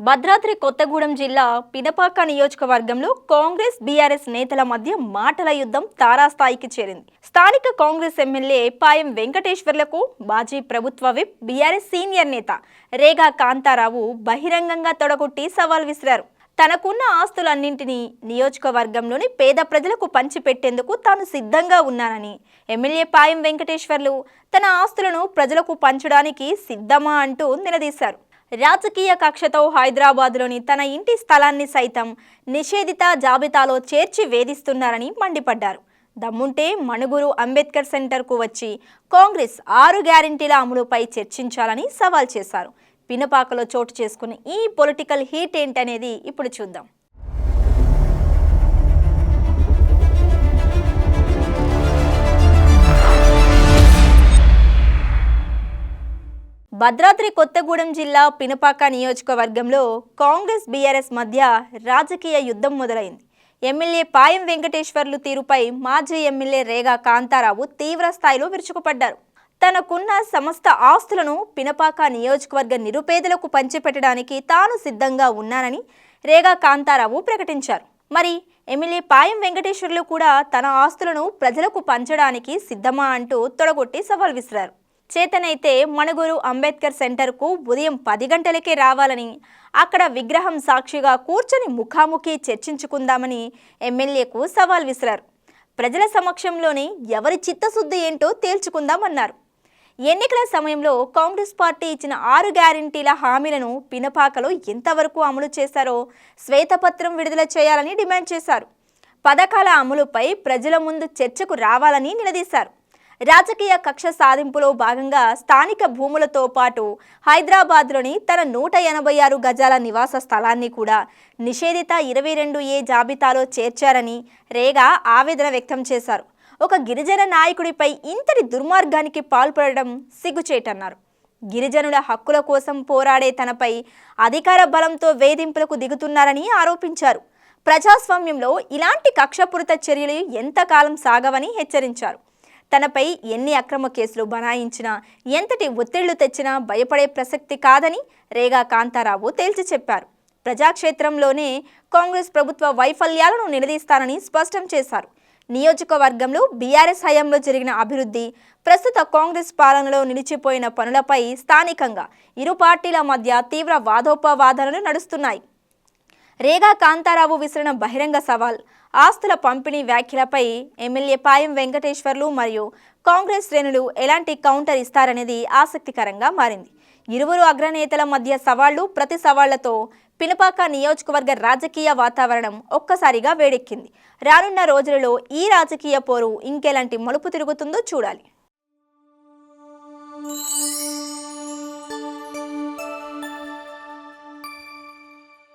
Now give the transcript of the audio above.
భద్రాద్రి కొత్తగూడెం జిల్లా పినపాక నియోజకవర్గంలో కాంగ్రెస్ బీఆర్ఎస్ నేతల మధ్య మాటల యుద్ధం తారాస్థాయికి చేరింది. స్థానిక కాంగ్రెస్ ఎమ్మెల్యే పాయం వెంకటేశ్వర్లకు మాజీ ప్రభుత్వ విప్ బీఆర్ఎస్ సీనియర్ నేత రేగా కాంతారావు బహిరంగంగా తొడగొట్టి సవాల్ విసిరారు. తనకున్న ఆస్తులన్నింటినీ నియోజకవర్గంలోని పేద ప్రజలకు పంచిపెట్టేందుకు తాను సిద్ధంగా ఉన్నానని ఎమ్మెల్యే పాయం వెంకటేశ్వర్లు తన ఆస్తులను ప్రజలకు పంచడానికి సిద్ధమా అంటూ నిలదీశారు. రాజకీయ కక్షతో హైదరాబాద్లోని తన ఇంటి స్థలాన్ని సైతం నిషేధిత జాబితాలో చేర్చి వేధిస్తున్నారని మండిపడ్డారు. దమ్ముంటే మణుగూరు అంబేద్కర్ సెంటర్కు వచ్చి కాంగ్రెస్ 6 గ్యారెంటీల అమలుపై చర్చించాలని సవాల్ చేశారు. పినపాకలో చోటు చేసుకున్న ఈ పొలిటికల్ హీట్ ఏంటనేది ఇప్పుడు చూద్దాం. భద్రాద్రి కొత్తగూడెం జిల్లా పినపాక నియోజకవర్గంలో కాంగ్రెస్ బీఆర్ఎస్ మధ్య రాజకీయ యుద్ధం మొదలైంది. ఎమ్మెల్యే పాయం వెంకటేశ్వర్లు తీరుపై మాజీ ఎమ్మెల్యే రేగా కాంతారావు తీవ్ర స్థాయిలో విరుచుకుపడ్డారు. తనకున్న సమస్త ఆస్తులను పినపాక నియోజకవర్గ నిరుపేదలకు పంచిపెట్టడానికి తాను సిద్ధంగా ఉన్నానని రేగా కాంతారావు ప్రకటించారు. మరి ఎమ్మెల్యే పాయం వెంకటేశ్వర్లు కూడా తన ఆస్తులను ప్రజలకు పంచడానికి సిద్ధమా అంటూ తొడగొట్టి సవాల్ విసిరారు. చేతనైతే మణుగూరు అంబేద్కర్ సెంటర్కు ఉదయం 10 గంటలకే రావాలని, అక్కడ విగ్రహం సాక్షిగా కూర్చొని ముఖాముఖి చర్చించుకుందామని ఎమ్మెల్యేకు సవాల్ విసిరారు. ప్రజల సమక్షంలోనే ఎవరి చిత్తశుద్ధి ఏంటో తేల్చుకుందామన్నారు. ఎన్నికల సమయంలో కాంగ్రెస్ పార్టీ ఇచ్చిన 6 గ్యారెంటీల హామీలను పినపాకలో ఎంతవరకు అమలు చేశారో శ్వేతపత్రం విడుదల చేయాలని డిమాండ్ చేశారు. పథకాల అమలుపై ప్రజల ముందు చర్చకు రావాలని నిలదీశారు. రాజకీయ కక్ష సాధింపులో భాగంగా స్థానిక భూములతో పాటు హైదరాబాద్లోని తన 186 గజాల నివాస స్థలాన్ని కూడా నిషేధిత 22A జాబితాలో చేర్చారని రేగా ఆవేదన వ్యక్తం చేశారు. ఒక గిరిజన నాయకుడిపై ఇంతటి దుర్మార్గానికి పాల్పడడం సిగ్గుచేటన్నారు. గిరిజనుల హక్కుల కోసం పోరాడే తనపై అధికార బలంతో వేధింపులకు దిగుతున్నారని ఆరోపించారు. ప్రజాస్వామ్యంలో ఇలాంటి కక్షపూరిత చర్యలు ఎంతకాలం సాగవని హెచ్చరించారు. తనపై ఎన్ని అక్రమ కేసులు బనాయించినా, ఎంతటి ఒత్తిళ్లు తెచ్చినా భయపడే ప్రసక్తి కాదని రేగా కాంతారావు తేల్చి చెప్పారు. ప్రజాక్షేత్రంలోనే కాంగ్రెస్ ప్రభుత్వ వైఫల్యాలను నిలదీస్తానని స్పష్టం చేశారు. నియోజకవర్గంలో బీఆర్ఎస్ హయాంలో జరిగిన అభివృద్ధి, ప్రస్తుత కాంగ్రెస్ పాలనలో నిలిచిపోయిన పనులపై స్థానికంగా ఇరు పార్టీల మధ్య తీవ్ర వాదోపవాదనలు నడుస్తున్నాయి. రేగా కాంతారావు విసిరిన బహిరంగ సవాల్, ఆస్తుల పంపిణీ వ్యాఖ్యలపై ఎమ్మెల్యే పాయం వెంకటేశ్వర్లు మరియు కాంగ్రెస్ శ్రేణులు ఎలాంటి కౌంటర్ ఇస్తారనేది ఆసక్తికరంగా మారింది. ఇరువురు అగ్రనేతల మధ్య సవాళ్లు ప్రతి సవాళ్లతో పినపాక నియోజకవర్గ రాజకీయ వాతావరణం ఒక్కసారిగా వేడెక్కింది. రానున్న రోజులలో ఈ రాజకీయ పోరు ఇంకెలాంటి మలుపు తిరుగుతుందో చూడాలి.